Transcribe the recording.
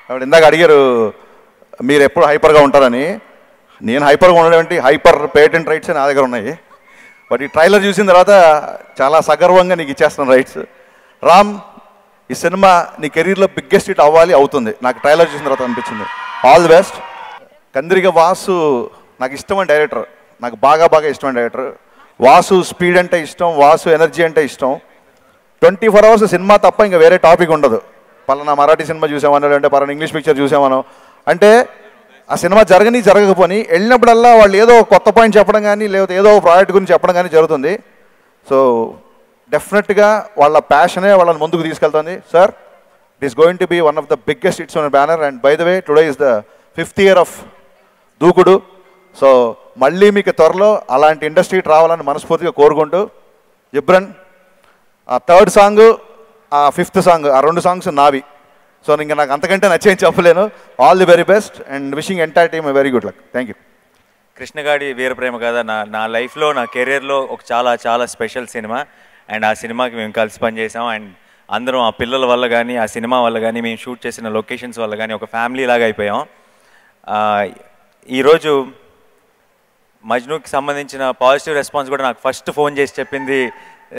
ఆవిడ ఇందాక అడిగారు మీరు ఎప్పుడు హైపర్గా ఉంటారని. నేను హైపర్గా ఉండడం ఏంటి, హైపర్ పేటెంట్ రైట్స్ నా దగ్గర ఉన్నాయి. బట్ ఈ ట్రైలర్ చూసిన తర్వాత చాలా సగర్వంగా నీకు ఇచ్చేస్తున్నాను రైట్స్. రామ్, ఈ సినిమా నీ కెరీర్లో బిగ్గెస్ట్ హిట్ అవ్వాలి, అవుతుంది. నాకు ట్రైలర్ చూసిన తర్వాత అనిపించింది. All the best. Kandireega Vasu నాకు ఇష్టమైన డైరెక్టర్, నాకు బాగా ఇష్టమైన డైరెక్టర్. వాసు స్పీడ్ అంటే ఇష్టం, వాసు ఎనర్జీ అంటే ఇష్టం. 24 hours సినిమా తప్ప ఇంకా వేరే టాపిక్ ఉండదు. పలానా మరాఠీ సినిమా చూసామనో, అంటే పలానా ఇంగ్లీష్ పిక్చర్ చూసామనో, అంటే ఆ సినిమా జరగకపోని వెళ్ళినప్పుడల్లా వాళ్ళు ఏదో కొత్త పాయింట్ చెప్పడం కానీ, లేకపోతే ఏదో ప్రాజెక్ట్ గురించి చెప్పడం కానీ జరుగుతుంది. సో డెఫినెట్గా వాళ్ళ ప్యాషనే వాళ్ళని ముందుకు తీసుకెళ్తుంది. Sir, it is going to be one of the biggest hits on banner. And by the way, today is the 5th year of Dookudu. So మళ్ళీ మీకు త్వరలో అలాంటి ఇండస్ట్రీకి రావాలని మనస్ఫూర్తిగా కోరుకుంటూ, జిబ్రన్ ఆ 3rd సాంగ్, ఆ 5th సాంగ్, ఆ 2 songs నావి. సో ఇంకా నాకు అంతకంటే నచ్చేం చెప్పలేను. All the very best and wishing entire team very good luck. Thank you. Krishnagadi Veeraprema Katha నా లైఫ్లో, నా కెరియర్లో ఒక చాలా స్పెషల్ సినిమా. అండ్ ఆ సినిమాకి మేము కలిసి పనిచేసాం. అండ్ అందరం ఆ పిల్లల వల్ల కానీ, ఆ సినిమా వల్ల కానీ, మేము షూట్ చేసిన లొకేషన్స్ వల్ల కానీ ఒక ఫ్యామిలీ లాగా అయిపోయాం. ఈరోజు మజ్నుకి సంబంధించిన పాజిటివ్ రెస్పాన్స్ కూడా నాకు ఫస్ట్ ఫోన్ చేసి చెప్పింది